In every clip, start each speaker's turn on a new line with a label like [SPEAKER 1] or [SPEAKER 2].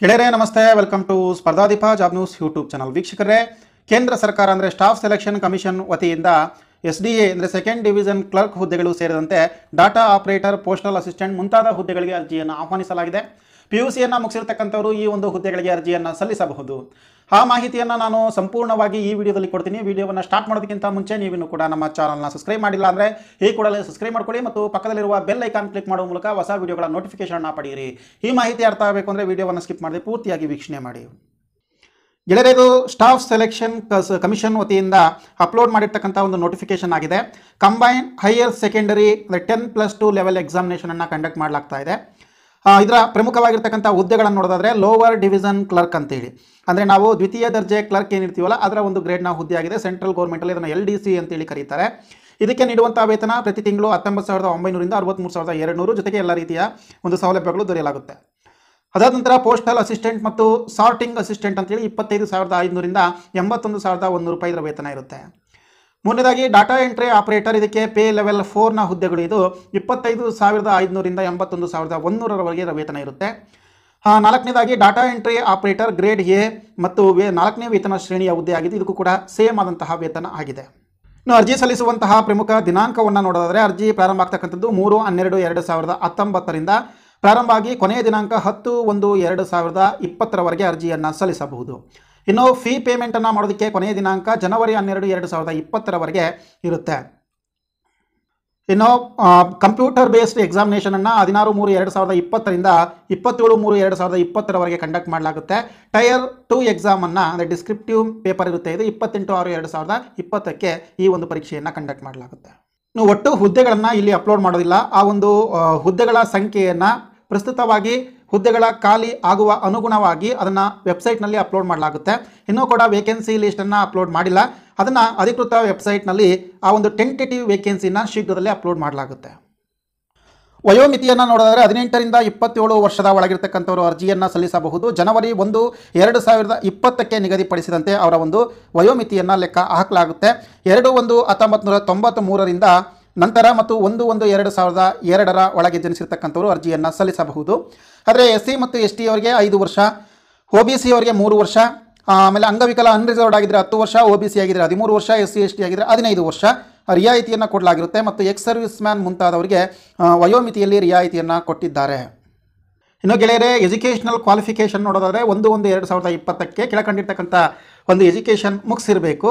[SPEAKER 1] ಗೆಳೆಯರೇ ನಮಸ್ತೆ, welcome to Spardhadeepa job news YouTube channel. ವೀಕ್ಷಕರೇ, ಕೇಂದ್ರ ಸರ್ಕಾರ ಅಂದರೆ ಸ್ಟಾಫ್ ಸೆಲೆಕ್ಷನ್ ಕಮಿಷನ್ ವತಿಯಿಂದ SDA ಅಂದರೆ ಸೆಕೆಂಡ್ ಡಿವಿಷನ್ ಕ್ಲರ್ಕ್ ಹುದ್ದೆಗಳು ಸೇರಿದಂತೆ ಡಾಟಾ ಆಪರೇಟರ್, ಪೋಸ್ಟಲ್ ಅಸಿಸ್ಟೆಂಟ್ ಮುಂತಾದ ಹುದ್ದೆಗಳಿಗೆ ಅರ್ಜಿಯನ್ನು ಆಹ್ವಾನಿಸಲಾಗಿದೆ. PUCಯನ್ನು ಮುಗಿಸಿರ್ತಕ್ಕಂಥವರು ಈ ಒಂದು ಹುದ್ದೆಗಳಿಗೆ ಅರ್ಜಿಯನ್ನು ಸಲ್ಲಿಸಬಹುದು. ಆ ಮಾಹಿತಿಯನ್ನು ನಾನು ಸಂಪೂರ್ಣವಾಗಿ ಈ ವಿಡಿಯೋದಲ್ಲಿ ಕೊಡ್ತೀನಿ. ವಿಡಿಯೋವನ್ನು ಸ್ಟಾರ್ಟ್ ಮಾಡೋದಕ್ಕಿಂತ ಮುಂಚೆ ನೀವಿನ್ನೂ ಕೂಡ ನಮ್ಮ ಚಾನಲ್ನ ಸಬ್ಸ್ಕ್ರೈಬ್ ಮಾಡಿಲ್ಲ ಅಂದರೆ ಈ ಕೂಡಲೇ ಸಬ್ಸ್ಕ್ರೈಬ್ ಮಾಡ್ಕೊಳ್ಳಿ ಮತ್ತು ಪಕ್ಕದಲ್ಲಿರುವ ಬೆಲ್ ಐಕಾನ್ ಕ್ಲಿಕ್ ಮಾಡುವ ಮೂಲಕ ಹೊಸ ವಿಡಿಯೋಗಳ ನೋಟಿಫಿಕೇಶನ್ ಪಡೆಯಿರಿ. ಈ ಮಾಹಿತಿ ಅರ್ಥ ಆಗಬೇಕು ಅಂದರೆ ವಿಡಿಯೋವನ್ನು ಸ್ಕಿಪ್ ಮಾಡದೆ ಪೂರ್ತಿಯಾಗಿ ವೀಕ್ಷಣೆ ಮಾಡಿ. ಗೆಳೆಯರೇದು ಸ್ಟಾಫ್ ಸೆಲೆಕ್ಷನ್ ಕಮಿಷನ್ ವತಿಯಿಂದ ಅಪ್ಲೋಡ್ ಮಾಡಿರ್ತಕ್ಕಂಥ ಒಂದು ನೋಟಿಫಿಕೇಶನ್ ಆಗಿದೆ. ಕಂಬೈನ್ ಹೈಯರ್ ಸೆಕೆಂಡರಿ ಅಂದರೆ 10+2 ಲೆವೆಲ್ ಎಕ್ಸಾಮಿನೇಷನನ್ನು ಕಂಡಕ್ಟ್ ಮಾಡಲಾಗ್ತಾ ಇದೆ. ಇದರ ಪ್ರಮುಖವಾಗಿರ್ತಕ್ಕಂಥ ಹುದ್ದೆಗಳನ್ನು ನೋಡೋದಾದರೆ ಲೋವರ್ ಡಿವಿಷನ್ ಕ್ಲರ್ಕ್ ಅಂತೇಳಿ, ಅಂದರೆ ನಾವು ದ್ವಿತೀಯ ದರ್ಜೆ ಕ್ಲರ್ಕ್ ಏನಿರ್ತೀವಲ್ಲ ಅದರ ಒಂದು ಗ್ರೇಡ್ನ ಹುದ್ದೆ ಆಗಿದೆ. ಸೆಂಟ್ರಲ್ ಗೌರ್ಮೆಂಟಲ್ಲಿ ಇದನ್ನು LDC ಅಂತೇಳಿ ಕರೀತಾರೆ. ಇದಕ್ಕೆ ನೀಡುವಂಥ ವೇತನ ಪ್ರತಿ ತಿಂಗಳು 19,900ರಿಂದ 63,200 ಜೊತೆಗೆ ಎಲ್ಲ ರೀತಿಯ ಒಂದು ಸೌಲಭ್ಯಗಳು ದೊರೆಯಲಾಗುತ್ತೆ. ಅದಾದ ನಂತರ ಪೋಸ್ಟಲ್ ಅಸಿಸ್ಟೆಂಟ್ ಮತ್ತು ಸಾರ್ಟಿಂಗ್ ಅಸಿಸ್ಟೆಂಟ್ ಅಂತೇಳಿ 25,500ರಿಂದ 81,100 ರೂಪಾಯಿ ಇದರ ವೇತನ ಇರುತ್ತೆ. ಮೂರನೇದಾಗಿ ಡಾಟಾ ಎಂಟ್ರಿ ಆಪರೇಟರ್, ಇದಕ್ಕೆ ಪೇ ಲೆವೆಲ್ 4ನ ಹುದ್ದೆಗಳು. ಇದು 25,500ರಿಂದ 81,100ರವರೆಗೆ ಇದರ ವೇತನ ಇರುತ್ತೆ. ನಾಲ್ಕನೇದಾಗಿ data entry operator grade A ಮತ್ತು 4ನೇ ವೇತನ ಶ್ರೇಣಿಯ ಹುದ್ದೆ ಆಗಿದೆ. ಇದಕ್ಕೂ ಕೂಡ ಸೇಮ್ ಆದಂತಹ ವೇತನ ಆಗಿದೆ. ಇನ್ನು ಅರ್ಜಿ ಸಲ್ಲಿಸುವಂತಹ ಪ್ರಮುಖ ದಿನಾಂಕವನ್ನು ನೋಡೋದಾದರೆ ಅರ್ಜಿ ಪ್ರಾರಂಭ ಆಗ್ತಕ್ಕಂಥದ್ದು 3/12/2019ರಿಂದ ಪ್ರಾರಂಭ ಆಗಿ ಕೊನೆಯ ದಿನಾಂಕ 10/1/2020ರವರೆಗೆ ಅರ್ಜಿಯನ್ನು ಸಲ್ಲಿಸಬಹುದು. ಇನ್ನು ಫೀ ಪೇಮೆಂಟನ್ನು ಮಾಡೋದಕ್ಕೆ ಕೊನೆಯ ದಿನಾಂಕ ಜನವರಿ 12, 2020ರವರೆಗೆ ಇರುತ್ತೆ. ಇನ್ನು ಕಂಪ್ಯೂಟರ್ ಬೇಸ್ಡ್ ಎಕ್ಸಾಮಿನೇಷನನ್ನು 16/3/2020ರಿಂದ 27/3/2020ರವರೆಗೆ ಕಂಡಕ್ಟ್ ಮಾಡಲಾಗುತ್ತೆ. ಟೈರ್ 2 ಎಕ್ಸಾಮನ್ನು ಅಂದರೆ ಡಿಸ್ಕ್ರಿಪ್ಟಿವ್ ಪೇಪರ್ ಇರುತ್ತೆ. ಇದು 28/6/2020ಕ್ಕೆ ಈ ಒಂದು ಪರೀಕ್ಷೆಯನ್ನು ಕಂಡಕ್ಟ್ ಮಾಡಲಾಗುತ್ತೆ. ಇನ್ನು ಒಟ್ಟು ಹುದ್ದೆಗಳನ್ನು ಇಲ್ಲಿ ಅಪ್ಲೋಡ್ ಮಾಡೋದಿಲ್ಲ. ಆ ಒಂದು ಹುದ್ದೆಗಳ ಸಂಖ್ಯೆಯನ್ನು ಪ್ರಸ್ತುತವಾಗಿ ಹುದ್ದೆಗಳ ಖಾಲಿ ಆಗುವ ಅನುಗುಣವಾಗಿ ಅದನ್ನು ವೆಬ್ಸೈಟ್ನಲ್ಲಿ ಅಪ್ಲೋಡ್ ಮಾಡಲಾಗುತ್ತೆ. ಇನ್ನೂ ಕೂಡ ವೇಕೆನ್ಸಿ ಲಿಸ್ಟನ್ನು ಅಪ್ಲೋಡ್ ಮಾಡಿಲ್ಲ. ಅದನ್ನು ಅಧಿಕೃತ ವೆಬ್ಸೈಟ್ನಲ್ಲಿ ಆ ಒಂದು ಟೆಂಟೇಟಿವ್ ವೇಕೆನ್ಸಿನ ಶೀಘ್ರದಲ್ಲೇ ಅಪ್ಲೋಡ್ ಮಾಡಲಾಗುತ್ತೆ. ವಯೋಮಿತಿಯನ್ನು ನೋಡೋದಾದರೆ 18ರಿಂದ 27 ವರ್ಷದ ಒಳಗಿರ್ತಕ್ಕಂಥವರು ಅರ್ಜಿಯನ್ನು ಸಲ್ಲಿಸಬಹುದು. ಜನವರಿ 1, 2020ಕ್ಕೆ ನಿಗದಿಪಡಿಸಿದಂತೆ ಅವರ ಒಂದು ವಯೋಮಿತಿಯನ್ನು ಲೆಕ್ಕ ಹಾಕಲಾಗುತ್ತೆ. 2/1/1993ರಿಂದ ನಂತರ ಮತ್ತು 1/1/2002ರ ಒಳಗೆ ಜನಿಸಿರ್ತಕ್ಕಂಥವರು ಅರ್ಜಿಯನ್ನು ಸಲ್ಲಿಸಬಹುದು. ಆದರೆ SC ಮತ್ತು ST ಅವರಿಗೆ 5 ವರ್ಷ, OBC ಅವರಿಗೆ 3 ವರ್ಷ, ಆಮೇಲೆ ಅಂಗವಿಕಲ ಅನ್ರಿಸರ್ವ್ಡ್ ಆಗಿದ್ದರೆ 10 ವರ್ಷ, OBC ಆಗಿದ್ದರೆ 13 ವರ್ಷ, SC ST ಆಗಿದ್ದರೆ 15 ವರ್ಷ ರಿಯಾಯಿತಿಯನ್ನು ಕೊಡಲಾಗಿರುತ್ತೆ. ಮತ್ತು ಎಕ್ಸ್ ಸರ್ವಿಸ್ ಮ್ಯಾನ್ ಮುಂತಾದವರಿಗೆ ವಯೋಮಿತಿಯಲ್ಲಿ ರಿಯಾಯಿತಿಯನ್ನು ಕೊಟ್ಟಿದ್ದಾರೆ. ಇನ್ನು ಗೆಳೆಯರೇ, ಎಜುಕೇಷನಲ್ ಕ್ವಾಲಿಫಿಕೇಷನ್ ನೋಡೋದಾದರೆ 1/1/2020ಕ್ಕೆ ಕೆಳಕಂಡಿರ್ತಕ್ಕಂಥ ಒಂದು ಎಜುಕೇಷನ್ ಮುಗಿಸಿರಬೇಕು.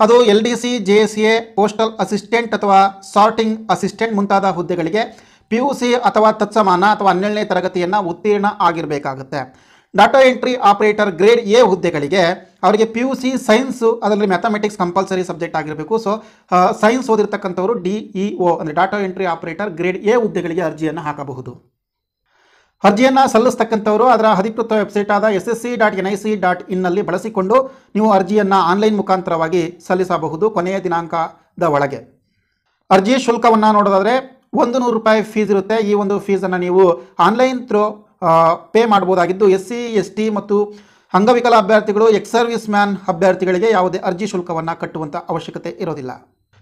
[SPEAKER 1] ಅದು LDC, JSA, ಪೋಸ್ಟಲ್ ಅಸಿಸ್ಟೆಂಟ್ ಅಥವಾ ಸಾರ್ಟಿಂಗ್ ಅಸಿಸ್ಟೆಂಟ್ ಮುಂತಾದ ಹುದ್ದೆಗಳಿಗೆ PUC ಅಥವಾ ತತ್ಸಮಾನ ಅಥವಾ 12ನೇ ತರಗತಿಯನ್ನು ಉತ್ತೀರ್ಣ ಆಗಿರಬೇಕಾಗುತ್ತೆ. Data entry operator grade A ಹುದ್ದೆಗಳಿಗೆ ಅವರಿಗೆ PUC ಸೈನ್ಸು, ಅದರಲ್ಲಿ ಮ್ಯಾಥಮೆಟಿಕ್ಸ್ ಕಂಪಲ್ಸರಿ ಸಬ್ಜೆಕ್ಟ್ ಆಗಿರಬೇಕು. ಸೊ ಸೈನ್ಸ್ ಓದಿರ್ತಕ್ಕಂಥವರು DEO ಅಂದರೆ data entry operator grade A ಹುದ್ದೆಗಳಿಗೆ ಅರ್ಜಿಯನ್ನು ಹಾಕಬಹುದು. ಅರ್ಜಿಯನ್ನು ಸಲ್ಲಿಸ್ತಕ್ಕಂಥವರು ಅದರ ಅಧಿಕೃತ ವೆಬ್ಸೈಟ್ ಆದ ssc.nic.in ಬಳಸಿಕೊಂಡು ನೀವು ಅರ್ಜಿಯನ್ನು ಆನ್ಲೈನ್ ಮುಖಾಂತರವಾಗಿ ಸಲ್ಲಿಸಬಹುದು ಕೊನೆಯ ದಿನಾಂಕದ ಒಳಗೆ. ಅರ್ಜಿ ಶುಲ್ಕವನ್ನು ನೋಡೋದಾದರೆ 100 ರೂಪಾಯಿ ಫೀಸ್ ಇರುತ್ತೆ. ಈ ಒಂದು ಫೀಸನ್ನು ನೀವು ಆನ್ಲೈನ್ ಥ್ರೂ ಪೇ ಮಾಡ್ಬೋದಾಗಿದ್ದು SC, ST ಮತ್ತು ಅಂಗವಿಕಲ ಅಭ್ಯರ್ಥಿಗಳು, ಎಕ್ಸ್ ಸರ್ವಿಸ್ ಮ್ಯಾನ್ ಅಭ್ಯರ್ಥಿಗಳಿಗೆ ಯಾವುದೇ ಅರ್ಜಿ ಶುಲ್ಕವನ್ನು ಕಟ್ಟುವಂಥ ಅವಶ್ಯಕತೆ ಇರೋದಿಲ್ಲ.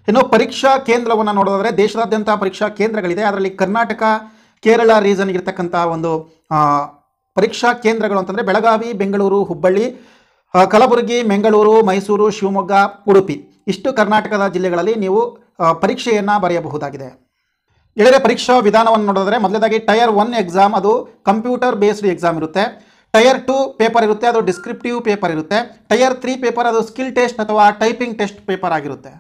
[SPEAKER 1] ಇನ್ನು ಪರೀಕ್ಷಾ ಕೇಂದ್ರವನ್ನು ನೋಡೋದಾದರೆ ದೇಶದಾದ್ಯಂತ ಪರೀಕ್ಷಾ ಕೇಂದ್ರಗಳಿದೆ. ಅದರಲ್ಲಿ ಕರ್ನಾಟಕ, ಕೇರಳ ರೀಜನ್ ಇರತಕ್ಕಂಥ ಒಂದು ಪರೀಕ್ಷಾ ಕೇಂದ್ರಗಳು ಅಂತಂದರೆ ಬೆಳಗಾವಿ, ಬೆಂಗಳೂರು, ಹುಬ್ಬಳ್ಳಿ, ಕಲಬುರಗಿ, ಮಂಗಳೂರು, ಮೈಸೂರು, ಶಿವಮೊಗ್ಗ, ಉಡುಪಿ ಇಷ್ಟು ಕರ್ನಾಟಕದ ಜಿಲ್ಲೆಗಳಲ್ಲಿ ನೀವು ಪರೀಕ್ಷೆಯನ್ನು ಬರೆಯಬಹುದಾಗಿದೆ. ಗೆಳೆಯರೆ, ಪರೀಕ್ಷಾ ವಿಧಾನವನ್ನು ನೋಡಿದ್ರೆ ಮೊದಲದಾಗಿ ಟೈರ್ 1 ಎಕ್ಸಾಮ್, ಅದು ಕಂಪ್ಯೂಟರ್ ಬೇಸ್ಡ್ ಎಕ್ಸಾಮ್ ಇರುತ್ತೆ. ಟೈರ್ 2 ಪೇಪರ್ ಇರುತ್ತೆ, ಅದು ಡಿಸ್ಕ್ರಿಪ್ಟಿವ್ ಪೇಪರ್ ಇರುತ್ತೆ. ಟೈರ್ 3 ಪೇಪರ್ ಅದು ಸ್ಕಿಲ್ ಟೆಸ್ಟ್ ಅಥವಾ ಟೈಪಿಂಗ್ ಟೆಸ್ಟ್ ಪೇಪರ್ ಆಗಿರುತ್ತೆ.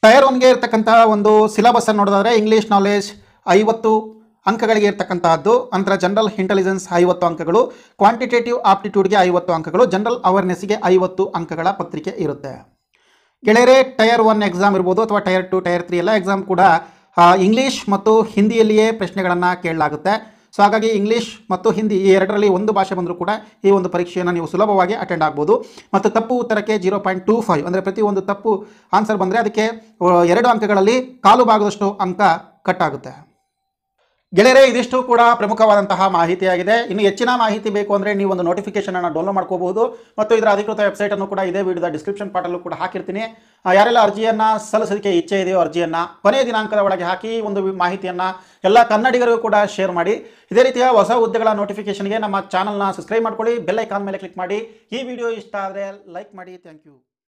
[SPEAKER 1] ಟೈರ್ 1ಗೆ ಇರತಕ್ಕಂಥ ಒಂದು ಸಿಲೆಬಸ್ಸನ್ನು ನೋಡೋದಾದರೆ ಇಂಗ್ಲೀಷ್ ನಾಲೆಜ್ 50 ಅಂಕಗಳಿಗೆ ಇರ್ತಕ್ಕಂತಹದ್ದು, ನಂತರ ಜನರಲ್ ಇಂಟೆಲಿಜೆನ್ಸ್ 50 ಅಂಕಗಳು, ಕ್ವಾಂಟಿಟೇಟಿವ್ ಆಪ್ಟಿಟ್ಯೂಡ್ಗೆ 50 ಅಂಕಗಳು, ಜನರಲ್ ಅವೇರ್ನೆಸ್ಗೆ 50 ಅಂಕಗಳ ಪತ್ರಿಕೆ ಇರುತ್ತೆ. ಗೆಳೆಯರೆ, ಟೈರ್ 1 ಎಕ್ಸಾಮ್ ಇರ್ಬೋದು ಅಥವಾ ಟೈರ್ 2, ಟೈರ್ 3 ಎಲ್ಲ ಎಕ್ಸಾಮ್ ಕೂಡ ಇಂಗ್ಲೀಷ್ ಮತ್ತು ಹಿಂದಿಯಲ್ಲಿಯೇ ಪ್ರಶ್ನೆಗಳನ್ನು ಕೇಳಲಾಗುತ್ತೆ. ಸೊ ಹಾಗಾಗಿ ಇಂಗ್ಲೀಷ್ ಮತ್ತು ಹಿಂದಿ ಈ ಎರಡರಲ್ಲಿ ಒಂದು ಭಾಷೆ ಬಂದರೂ ಕೂಡ ಈ ಒಂದು ಪರೀಕ್ಷೆಯನ್ನು ನೀವು ಸುಲಭವಾಗಿ ಅಟೆಂಡ್ ಆಗ್ಬೋದು. ಮತ್ತು ತಪ್ಪು ಉತ್ತರಕ್ಕೆ 0.25 ಅಂದರೆ ಪ್ರತಿ ಒಂದು ತಪ್ಪು ಆನ್ಸರ್ ಬಂದರೆ ಅದಕ್ಕೆ 2 ಅಂಕಗಳಲ್ಲಿ ಕಾಲು ಭಾಗದಷ್ಟು ಅಂಕ ಕಟ್ ಆಗುತ್ತೆ. ಗೆಳೆಯರೇ, ಇದಿಷ್ಟು ಕೂಡ ಪ್ರಮುಖವಾದಂತಹ ಮಾಹಿತಿಯಾಗಿದೆ. ಇನ್ನು ಹೆಚ್ಚಿನ ಮಾಹಿತಿ ಬೇಕು ಅಂದರೆ ನೀವು ಒಂದು ನೋಟಿಫಿಕೇಶನ್ ಅನ್ನು ಡೌನ್ಲೋಡ್ ಮಾಡ್ಕೋಬಹುದು ಮತ್ತು ಇದರ ಅಧಿಕೃತ ವೆಬ್ಸೈಟ್ ಅನ್ನು ಕೂಡ ಇದೇ ವಿಡಿಯೋದ ಡಿಸ್ಕ್ರಿಪ್ಷನ್ ಪಾರ್ಟಲ್ಲೂ ಕೂಡ ಹಾಕಿರ್ತೀನಿ. ಯಾರೆಲ್ಲ ಅರ್ಜಿಯನ್ನು ಸಲ್ಲಿಸೋದಕ್ಕೆ ಇಚ್ಛೆ ಇದೆಯೋ ಅರ್ಜಿಯನ್ನು ಕೊನೆಯ ದಿನಾಂಕದ ಒಳಗೆ ಹಾಕಿ ಒಂದು ಮಾಹಿತಿಯನ್ನು ಎಲ್ಲ ಕನ್ನಡಿಗರಿಗೂ ಕೂಡ ಶೇರ್ ಮಾಡಿ. ಇದೇ ರೀತಿಯ ಹೊಸ ಹುದ್ದೆಗಳ ನೋಟಿಫಿಕೇಶನ್ಗೆ ನಮ್ಮ ಚಾನಲ್ನ ಸಬ್ಸ್ಕ್ರೈಬ್ ಮಾಡ್ಕೊಳ್ಳಿ, ಬೆಲ್ ಐಕಾನ್ ಮೇಲೆ ಕ್ಲಿಕ್ ಮಾಡಿ. ಈ ವಿಡಿಯೋ ಇಷ್ಟ ಆದರೆ ಲೈಕ್ ಮಾಡಿ. Thank you.